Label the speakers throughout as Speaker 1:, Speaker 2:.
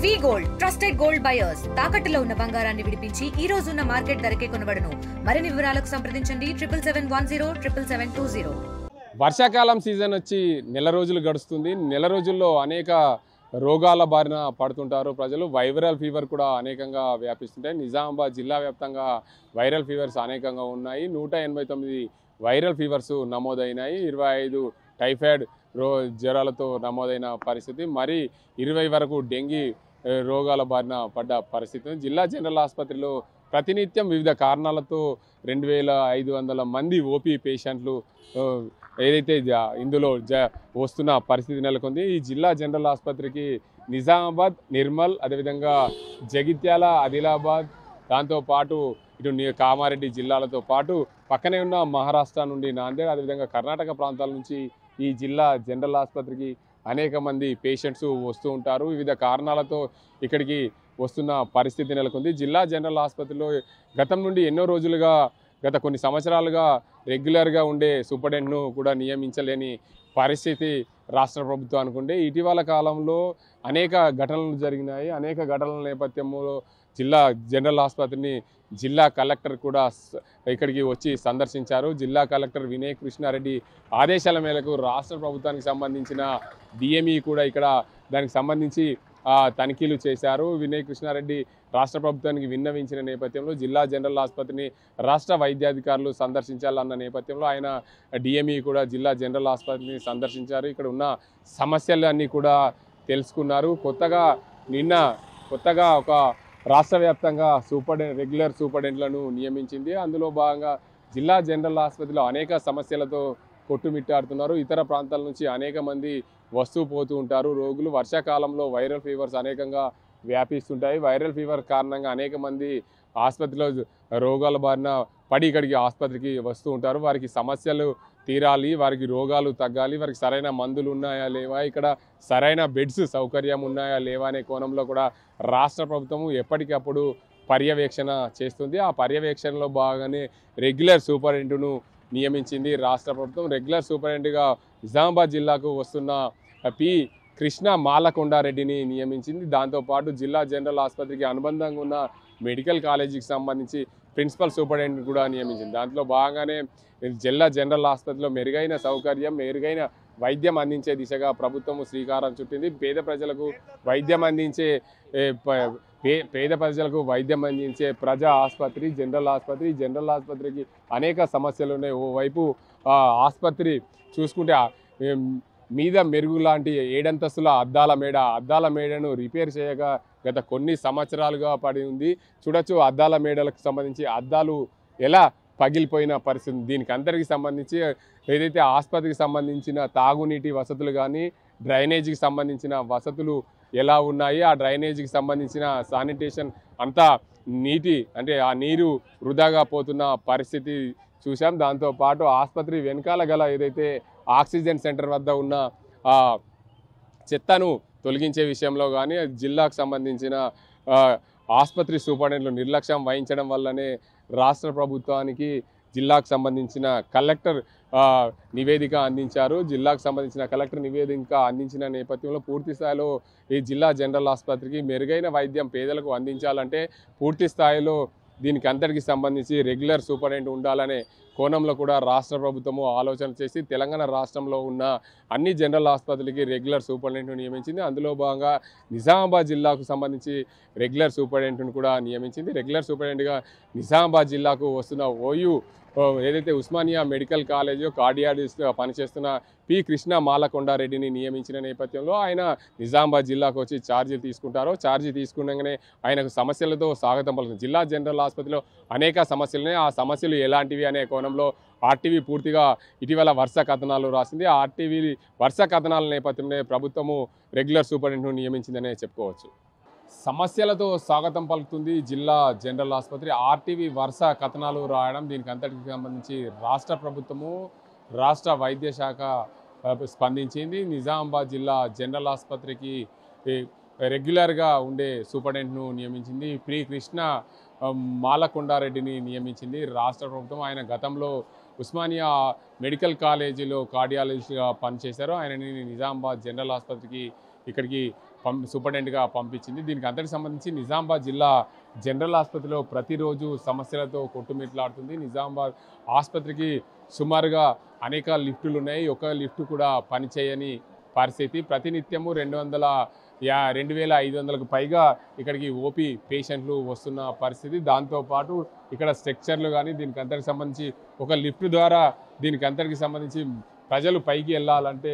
Speaker 1: వి gold trusted gold buyers తాకట్టులో ఉన్న బంగారాన్ని విడిపించి ఈ రోజు ఉన్న మార్కెట్ ధరకే కొనబడును. మరిన్ని వివరాలకు సంప్రదించండి 77107720.
Speaker 2: వర్షాకాలం సీజన్ వచ్చి నెల రోజులు గడుస్తుంది. నెల రోజుల్లో అనేక రోగాల బారిన పడుతుంటారు ప్రజలు. వైరల్ ఫీవర్ కూడా అనేకంగా వ్యాపిస్తుంటాయి. నిజామాబాద్ జిల్లా వ్యాప్తంగా వైరల్ ఫీవర్స్ అనేకంగా ఉన్నాయి. 189 వైరల్ ఫీవర్స్ నమోదైనాయి. 25 టైఫాయిడ్ జ్వరాలతో నమోదైన పరిస్థితి. మరి 20 వరకు డెంగీ రోగాల బారిన పడ్డ పరిస్థితి. జిల్లా జనరల్ ఆసుపత్రిలో ప్రతినిత్యం వివిధ కారణాలతో 2500 మంది ఓపీ పేషెంట్లు ఏదైతే ఇందులో వస్తున్న పరిస్థితి నెలకొంది. ఈ జిల్లా జనరల్ ఆసుపత్రికి నిజామాబాద్, నిర్మల్, అదేవిధంగా జగిత్యాల, ఆదిలాబాద్, దాంతోపాటు ఇటు కామారెడ్డి జిల్లాలతో పాటు పక్కనే ఉన్న మహారాష్ట్ర నుండి నాందేడ్, అదేవిధంగా కర్ణాటక ప్రాంతాల నుంచి ఈ జిల్లా జనరల్ ఆసుపత్రికి అనేక మంది పేషెంట్స్ వస్తూ ఉంటారు. వివిధ కారణాలతో ఇక్కడికి వస్తున్న పరిస్థితి నెలకొంది. జిల్లా జనరల్ ఆసుపత్రిలో గతం నుండి ఎన్నో రోజులుగా గత కొన్ని సంవత్సరాలుగా రెగ్యులర్గా ఉండే సూపరింటెండెంట్ను కూడా నియమించలేని పరిస్థితి రాష్ట్ర ప్రభుత్వం అనుకుంటే ఇటీవల కాలంలో అనేక ఘటనలు జరిగినాయి. అనేక ఘటనల నేపథ్యంలో జిల్లా జనరల్ ఆసుపత్రిని జిల్లా కలెక్టర్ కూడా ఇక్కడికి వచ్చి సందర్శించారు. జిల్లా కలెక్టర్ వినయ్ కృష్ణారెడ్డి ఆదేశాల మేరకు రాష్ట్ర ప్రభుత్వానికి సంబంధించిన డిఎంఈ కూడా ఇక్కడ దానికి సంబంధించి తనిఖీలు చేశారు. వినయ్ కృష్ణారెడ్డి రాష్ట్ర ప్రభుత్వానికి విన్నవించిన నేపథ్యంలో జిల్లా జనరల్ ఆసుపత్రిని రాష్ట్ర వైద్యాధికారులు సందర్శించాలన్న నేపథ్యంలో ఆయన డిఎంఈ కూడా జిల్లా జనరల్ ఆసుపత్రిని సందర్శించారు. ఇక్కడ ఉన్న సమస్యలన్నీ కూడా తెలుసుకున్నారు. కొత్తగా ఒక రాష్ట్ర వ్యాప్తంగా రెగ్యులర్ సూపరింటెండెంట్లను నియమించింది. అందులో భాగంగా జిల్లా జనరల్ ఆసుపత్రిలో అనేక సమస్యలతో కొట్టుమిట్టాడుతున్నారు. ఇతర ప్రాంతాల నుంచి అనేక మంది వస్తూ పోతూ ఉంటారు రోగులు. వర్షాకాలంలో వైరల్ ఫీవర్స్ అనేకంగా వ్యాపిస్తుంటాయి. వైరల్ ఫీవర్ కారణంగా అనేక మంది ఆసుపత్రిలో రోగాల బారిన పడి ఇక్కడికి ఆసుపత్రికి వస్తూ ఉంటారు. వారికి సమస్యలు తీరాలి, వారికి రోగాలు తగ్గాలి, వారికి సరైన మందులు ఉన్నాయా లేవా, ఇక్కడ సరైన బెడ్స్ సౌకర్యం ఉన్నాయా లేవా అనే కోణంలో కూడా రాష్ట్ర ప్రభుత్వం ఎప్పటికప్పుడు పర్యవేక్షణ చేస్తుంది. ఆ పర్యవేక్షణలో భాగంగానే రెగ్యులర్ సూపరింటెండెంట్ను నియమించింది రాష్ట్ర ప్రభుత్వం. రెగ్యులర్ సూపరింటెండెంట్గా నిజామాబాద్ జిల్లాకు వస్తున్న పి కృష్ణ మాలకొండారెడ్డిని నియమించింది. దాంతోపాటు జిల్లా జనరల్ ఆసుపత్రికి అనుబంధంగా ఉన్న మెడికల్ కాలేజీకి సంబంధించి ప్రిన్సిపల్ సూపరింటెండెంట్ కూడా నియమించింది. దాంట్లో భాగంగానే జిల్లా జనరల్ ఆసుపత్రిలో మెరుగైన సౌకర్యం, మెరుగైన వైద్యం అందించే దిశగా ప్రభుత్వం శ్రీకారం చుట్టింది. పేద ప్రజలకు వైద్యం అందించే ప్రజా ఆసుపత్రి జనరల్ ఆసుపత్రికి అనేక సమస్యలు ఉన్నాయి. ఓవైపు ఆసుపత్రి చూసుకుంటే మీద మెరుగు లాంటి 7 అంతస్తుల అద్దాల మేడను రిపేర్ చేయగా గత కొన్ని సంవత్సరాలుగా పడి ఉంది. చూడొచ్చు అద్దాల మేడలకు సంబంధించి అద్దాలు ఎలా పగిలిపోయిన పరిస్థితి. దీనికి అందరికీ సంబంధించి ఏదైతే ఆసుపత్రికి సంబంధించిన తాగునీటి వసతులు కానీ, డ్రైనేజీకి సంబంధించిన వసతులు ఎలా ఉన్నాయి, ఆ డ్రైనేజీకి సంబంధించిన శానిటేషన్ అంతా అంటే ఆ నీరు వృధాగా పోతున్న పరిస్థితి చూసాం. దాంతోపాటు ఆసుపత్రి వెనకాల గల ఏదైతే ఆక్సిజన్ సెంటర్ వద్ద ఉన్న చెత్తను తొలగించే విషయంలో కానీ జిల్లాకు సంబంధించిన ఆసుపత్రి సూపరింటెండెంట్లు నిర్లక్ష్యం వహించడం వల్లనే రాష్ట్ర ప్రభుత్వానికి జిల్లాకు సంబంధించిన కలెక్టర్ నివేదిక అందించారు. జిల్లాకు సంబంధించిన కలెక్టర్ నివేదిక అందించిన నేపథ్యంలో పూర్తి స్థాయిలో ఈ జిల్లా జనరల్ ఆసుపత్రికి మెరుగైన వైద్యం పేదలకు అందించాలంటే పూర్తి స్థాయిలో దీనికి అంతటికి సంబంధించి రెగ్యులర్ సూపరింటెండెంట్ ఉండాలనే కోణంలో కూడా రాష్ట్ర ప్రభుత్వము ఆలోచన చేసి తెలంగాణ రాష్ట్రంలో ఉన్న అన్ని జనరల్ ఆసుపత్రులకి రెగ్యులర్ సూపరింటెండెంట్ను నియమించింది. అందులో భాగంగా నిజామాబాద్ జిల్లాకు సంబంధించి రెగ్యులర్ సూపరింటెండెంట్ను కూడా నియమించింది. రెగ్యులర్ సూపరింటెండెంట్గా నిజామాబాద్ జిల్లాకు వస్తున్న ఏదైతే ఉస్మానియా మెడికల్ కాలేజ్ కార్డియాలజిస్ట్గా పనిచేస్తున్న పి కృష్ణ మాలకొండారెడ్డిని నియమించిన నేపథ్యంలో ఆయన నిజామాబాద్ జిల్లాకు వచ్చి ఛార్జీ తీసుకుంటారు. ఛార్జీ తీసుకునగానే ఆయనకు సమస్యలతో స్వాగతం పలుకుతుంది. జిల్లా జనరల్ ఆసుపత్రిలో అనేక సమస్యలున్నాయి. ఆ సమస్యలు ఎలాంటివి అనే కోణంలో ఆర్టీవీ పూర్తిగా ఇటీవల వరుస కథనాలు రాసింది. ఆర్టీవీ వరుస కథనాల నేపథ్యంలో ప్రభుత్వము రెగ్యులర్ సూపరింటెండెంట్ను నియమించిందనే చెప్పుకోవచ్చు. సమస్యలతో స్వాగతం పలుకుతుంది జిల్లా జనరల్ ఆసుపత్రి. ఆర్టీవీ వరుస కథనాలు రాయడం, దీనికి అంతటికి సంబంధించి రాష్ట్ర ప్రభుత్వము, రాష్ట్ర వైద్య శాఖ స్పందించింది. నిజామాబాద్ జిల్లా జనరల్ ఆసుపత్రికి రెగ్యులర్గా ఉండే సూపరింటెండెంట్ను నియమించింది. పి కృష్ణ మాలకొండారెడ్డిని నియమించింది రాష్ట్ర ప్రభుత్వం. ఆయన గతంలో ఉస్మానియా మెడికల్ కాలేజీలో కార్డియాలజిస్ట్గా పనిచేశారు. ఆయనని నిజామాబాద్ జనరల్ ఆసుపత్రికి ఇక్కడికి సూపరింటెండెంట్గా పంపించింది. దీనికి అంతటికి సంబంధించి నిజామాబాద్ జిల్లా జనరల్ ఆసుపత్రిలో ప్రతిరోజు సమస్యలతో కొట్టుమిట్లాడుతుంది. నిజామాబాద్ ఆసుపత్రికి సుమారుగా అనేక లిఫ్టులు ఉన్నాయి. ఒక లిఫ్ట్ కూడా పనిచేయని పరిస్థితి. ప్రతినిత్యము 2,500కు పైగా ఇక్కడికి ఓపీ పేషెంట్లు వస్తున్న పరిస్థితి. దాంతోపాటు ఇక్కడ స్ట్రక్చర్లు కానీ దీనికి అంతటికి సంబంధించి ఒక లిఫ్ట్ ద్వారా దీనికి అంతటికి సంబంధించి ప్రజలు పైకి వెళ్ళాలంటే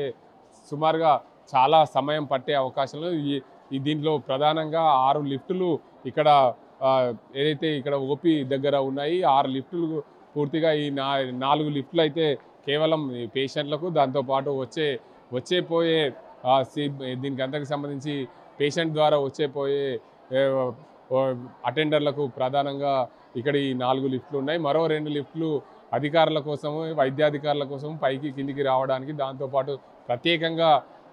Speaker 2: సుమారుగా చాలా సమయం పట్టే అవకాశాలు దీంట్లో ప్రధానంగా 6 లిఫ్టులు ఇక్కడ ఏదైతే ఇక్కడ ఓపీ దగ్గర ఉన్నాయి. 6 లిఫ్టులు పూర్తిగా ఈ 4 లిఫ్టులు అయితే కేవలం పేషెంట్లకు, దాంతోపాటు వచ్చేపోయే దీనికి అంతకు సంబంధించి పేషెంట్ ద్వారా వచ్చేపోయే అటెండర్లకు ప్రధానంగా ఇక్కడ ఈ 4 లిఫ్టులు ఉన్నాయి. మరో 2 లిఫ్టులు అధికారుల కోసము, వైద్యాధికారుల కోసం పైకి కిందికి రావడానికి, దాంతోపాటు ప్రత్యేకంగా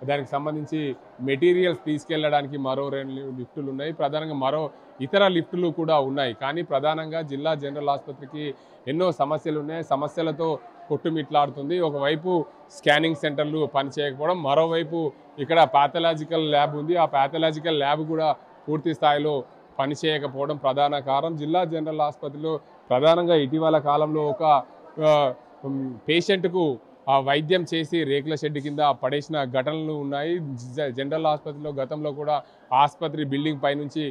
Speaker 2: దానికి సంబంధించి మెటీరియల్స్ తీసుకెళ్లడానికి మరో 2 లిఫ్టులు ఉన్నాయి. ప్రధానంగా మరో ఇతర లిఫ్టులు కూడా ఉన్నాయి. కానీ ప్రధానంగా జిల్లా జనరల్ ఆసుపత్రికి ఎన్నో సమస్యలు ఉన్నాయి. సమస్యలతో కొట్టుమిట్లాడుతుంది. ఒకవైపు స్కానింగ్ సెంటర్లు పనిచేయకపోవడం, మరోవైపు ఇక్కడ పాథలాజికల్ ల్యాబ్ ఉంది. ఆ పాథలాజికల్ ల్యాబ్ కూడా పూర్తి స్థాయిలో పనిచేయకపోవడం ప్రధాన కారణం. జిల్లా జనరల్ ఆసుపత్రిలో ప్రధానంగా ఇటీవల కాలంలో ఒక పేషెంట్కు వైద్యం చేసి రేకుల షెడ్ కింద పడేసిన ఘటనలు ఉన్నాయి. జనరల్ ఆసుపత్రిలో గతంలో కూడా ఆసుపత్రి బిల్డింగ్ పైనుంచి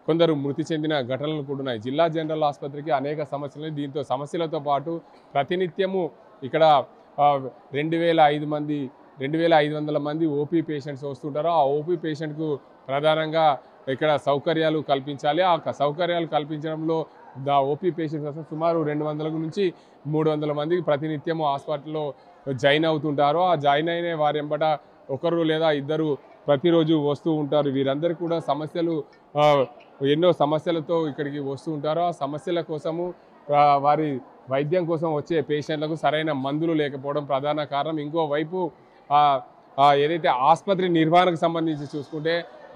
Speaker 2: కొందరు మృతి చెందిన ఘటనలు కూడా ఉన్నాయి. జిల్లా జనరల్ ఆసుపత్రికి అనేక సమస్యలు. దీంతో సమస్యలతో పాటు ప్రతినిత్యము ఇక్కడ 2,500 మంది ఓపీ పేషెంట్స్ వస్తుంటారు. ఆ ఓపీ పేషెంట్కు ప్రధానంగా ఇక్కడ సౌకర్యాలు కల్పించాలి. ఆ సౌకర్యాలు కల్పించడంలో ఓపీ పేషెంట్స్ వస్తే సుమారు 200 నుంచి 300 మందికి ప్రతినిత్యము హాస్పిటల్లో జాయిన్ అవుతుంటారు. ఆ జాయిన్ అయిన వారి వెంబట ఒకరు లేదా ఇద్దరు ప్రతిరోజు వస్తూ ఉంటారు. వీరందరికీ కూడా ఎన్నో సమస్యలతో ఇక్కడికి వస్తూ ఉంటారు. ఆ సమస్యల కోసము వారి వైద్యం కోసం వచ్చే పేషెంట్లకు సరైన మందులు లేకపోవడం ప్రధాన కారణం. ఇంకోవైపు ఏదైతే ఆసుపత్రి నిర్వహణకు సంబంధించి చూసుకుంటే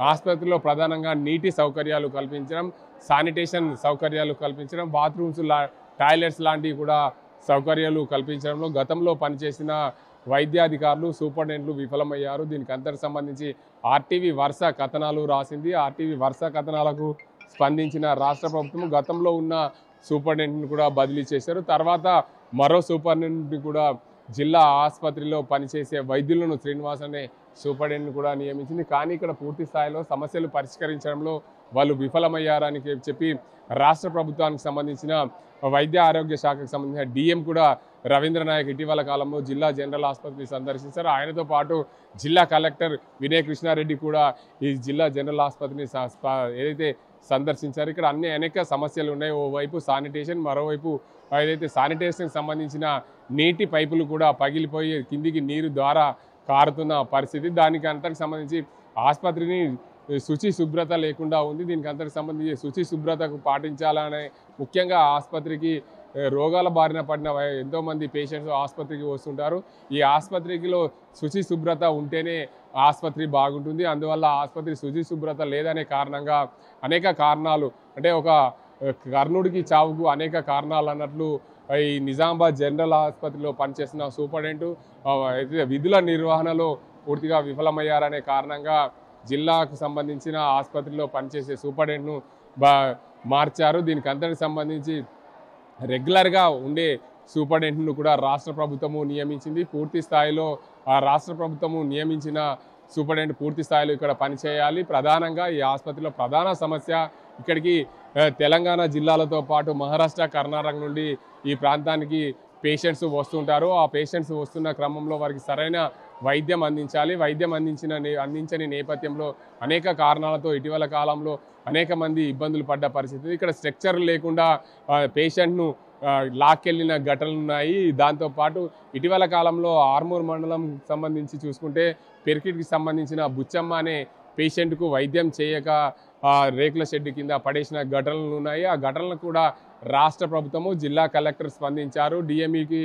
Speaker 2: ఆసుపత్రిలో ప్రధానంగా నీటి సౌకర్యాలు కల్పించడం, శానిటేషన్ సౌకర్యాలు కల్పించడం, బాత్రూమ్స్ టాయిలెట్స్ లాంటివి కూడా సౌకర్యాలు కల్పించడంలో గతంలో పనిచేసిన వైద్యాధికారులు, సూపరింటెండెంట్లు విఫలమయ్యారు. దీనికి అంతకు సంబంధించి ఆర్టీవీ వరుస కథనాలు రాసింది. ఆర్టీవీ వరుస కథనాలకు స్పందించిన రాష్ట్ర ప్రభుత్వం గతంలో ఉన్న సూపరింటెండెంట్ని కూడా బదిలీ చేశారు. తర్వాత మరో సూపరింటెండెంట్ని కూడా జిల్లా ఆసుపత్రిలో పనిచేసే వైద్యులను శ్రీనివాస్ అనే సూపరింటెండెంట్ని కూడా నియమించింది. కానీ ఇక్కడ పూర్తి స్థాయిలో సమస్యలు పరిష్కరించడంలో వాళ్ళు విఫలమయ్యారని చెప్పి రాష్ట్ర ప్రభుత్వానికి సంబంధించిన వైద్య ఆరోగ్య శాఖకు సంబంధించిన డిఎం కూడా రవీంద్ర నాయక్ ఇటీవల కాలంలో జిల్లా జనరల్ ఆసుపత్రిని సందర్శించారు. ఆయనతో పాటు జిల్లా కలెక్టర్ వినయ్ కృష్ణారెడ్డి కూడా ఈ జిల్లా జనరల్ ఆసుపత్రిని ఏదైతే సందర్శించారు. ఇక్కడ అనేక సమస్యలు ఉన్నాయి. ఓవైపు శానిటేషన్, మరోవైపు ఏదైతే శానిటేషన్కి సంబంధించిన నీటి పైపులు కూడా పగిలిపోయి కిందికి నీరు ద్వారా కారుతున్న పరిస్థితి. దానికి అంతకు సంబంధించి ఆసుపత్రిని శుచి శుభ్రత లేకుండా ఉంది. దీనికి అంతకు సంబంధించి శుచి శుభ్రతకు పాటించాలనే ముఖ్యంగా ఆసుపత్రికి రోగాల బారిన పడిన ఎంతోమంది పేషెంట్స్ ఆసుపత్రికి వస్తుంటారు. ఈ ఆసుపత్రిలో శుచి శుభ్రత ఉంటేనే ఆసుపత్రి బాగుంటుంది. అందువల్ల ఆసుపత్రి శుచి శుభ్రత లేదనే కారణంగా అనేక కారణాలు, అంటే ఒక కర్ణుడికి చావుకు అనేక కారణాలు అన్నట్లు ఈ నిజామాబాద్ జనరల్ ఆసుపత్రిలో పనిచేస్తున్న సూపరింటెండెంట్ విధుల నిర్వహణలో పూర్తిగా విఫలమయ్యారనే కారణంగా జిల్లాకు సంబంధించిన ఆసుపత్రిలో పనిచేసే సూపరింటెండెంట్ను మార్చారు. దీనికి అంతటికి సంబంధించి రెగ్యులర్గా ఉండే సూపరింటెండెంట్ను కూడా రాష్ట్ర ప్రభుత్వము నియమించింది. పూర్తి స్థాయిలో ఆ రాష్ట్ర ప్రభుత్వము నియమించిన సూపరింటెండెంట్ పూర్తి స్థాయిలో ఇక్కడ పనిచేయాలి. ప్రధానంగా ఈ ఆసుపత్రిలో ప్రధాన సమస్య ఇక్కడికి తెలంగాణ జిల్లాలతో పాటు మహారాష్ట్ర, కర్ణాటక నుండి ఈ ప్రాంతానికి పేషెంట్స్ వస్తుంటారు. ఆ పేషెంట్స్ వస్తున్న క్రమంలో వారికి సరైన వైద్యం అందించాలి. వైద్యం అందించని నేపథ్యంలో అనేక కారణాలతో ఇటీవల కాలంలో అనేక మంది ఇబ్బందులు పడ్డ పరిస్థితి. ఇక్కడ స్ట్రక్చర్ లేకుండా పేషెంట్ను లాక్కెళ్ళిన ఘటనలు ఉన్నాయి. దాంతోపాటు ఇటీవల కాలంలో ఆర్మూర్ మండలం సంబంధించి చూసుకుంటే పెరికిట్కి సంబంధించిన బుచ్చమ్మ అనే పేషెంట్కు వైద్యం చేయక రేకుల షెడ్ కింద పడేసిన ఘటనలు ఉన్నాయి. ఆ ఘటనలు కూడా రాష్ట్ర ప్రభుత్వము, జిల్లా కలెక్టర్ స్పందించారు. డిఎంఈకి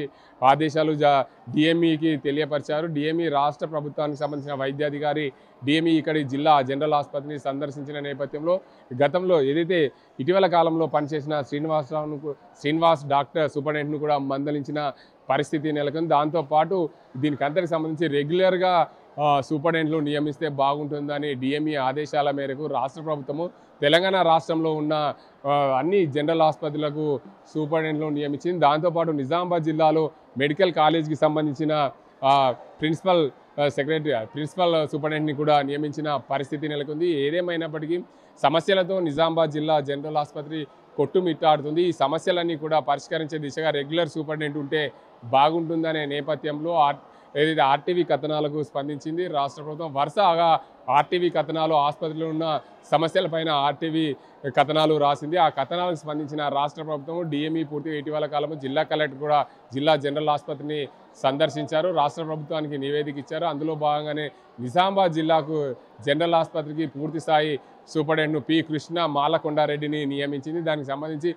Speaker 2: తెలియపరిచారు. డిఎంఈ రాష్ట్ర ప్రభుత్వానికి సంబంధించిన వైద్యాధికారి డిఎంఈ ఇక్కడి జిల్లా జనరల్ ఆసుపత్రిని సందర్శించిన నేపథ్యంలో గతంలో ఏదైతే ఇటీవల కాలంలో పనిచేసిన శ్రీనివాస్ డాక్టర్ సూపరింటెండెంట్ను కూడా మందలించిన పరిస్థితి నెలకొంది. దాంతోపాటు దీనికి అంతటికి సంబంధించి రెగ్యులర్గా సూపరింటెండెంట్లు నియమిస్తే బాగుంటుందని డిఎంఈ ఆదేశాల మేరకు రాష్ట్ర ప్రభుత్వము తెలంగాణ రాష్ట్రంలో ఉన్న అన్ని జనరల్ ఆసుపత్రులకు సూపరింటెండెంట్లు నియమించింది. దాంతోపాటు నిజామాబాద్ జిల్లాలో మెడికల్ కాలేజ్కి సంబంధించిన ప్రిన్సిపల్ సూపరింటెండెంట్ని కూడా నియమించిన పరిస్థితి నెలకొంది. ఏదేమైనప్పటికీ సమస్యలతో నిజామాబాద్ జిల్లా జనరల్ ఆసుపత్రి కొట్టుమిట్టాడుతుంది. ఈ సమస్యలన్నీ కూడా పరిష్కరించే దిశగా రెగ్యులర్ సూపరింటెండెంట్ ఉంటే బాగుంటుందనే నేపథ్యంలో ఏదైతే ఆర్టీవీ కథనాలకు స్పందించింది రాష్ట్ర ప్రభుత్వం. వరుసగా ఆర్టీవీ కథనాలు ఆసుపత్రిలో ఉన్న సమస్యలపైన ఆర్టీవీ కథనాలు రాసింది. ఆ కథనాలకు స్పందించిన రాష్ట్ర ప్రభుత్వం డిఎంఈ పూర్తిగా ఇటీవల కాలంలో జిల్లా కలెక్టర్ కూడా జిల్లా జనరల్ ఆసుపత్రిని సందర్శించారు. రాష్ట్ర ప్రభుత్వానికి నివేదిక ఇచ్చారు. అందులో భాగంగానే నిజామాబాద్ జిల్లాకు జనరల్ ఆసుపత్రికి పూర్తి స్థాయి సూపరింటెండెంట్ పి కృష్ణ మాలకొండారెడ్డిని నియమించింది. దానికి సంబంధించి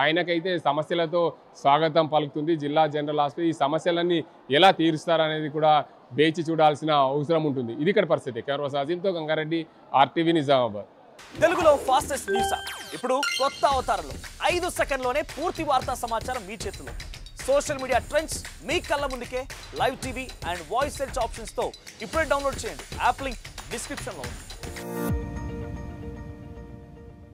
Speaker 2: ఆయనకైతే సమస్యలతో స్వాగతం పలుకుతుంది జిల్లా జనరల్ ఆసుపత్రి. ఈ సమస్యలన్నీ ఎలా తీరుస్తారనేది కూడా వేచి చూడాల్సిన అవసరం ఉంటుంది. ఇది ఇక్కడ పరిస్థితి. కెమెరా సాజింతో గంగారెడ్డి, ఆర్టీవీ నిజామాబాద్.
Speaker 3: తెలుగులో ఫాస్టెస్ట్ న్యూస్ ఇప్పుడు కొత్త అవతారంలో 5 సెకండ్లోనే పూర్తి వార్తా సమాచారం మీ చేతిలో. సోషల్ మీడియా ట్రెండ్స్ మీ కళ్ళ ముందుకే live TV and voice search ఆప్షన్స్తో ఇప్పుడే డౌన్లోడ్ చేయండి. యాప్ లింక్ డిస్క్రిప్షన్లో ఉంది.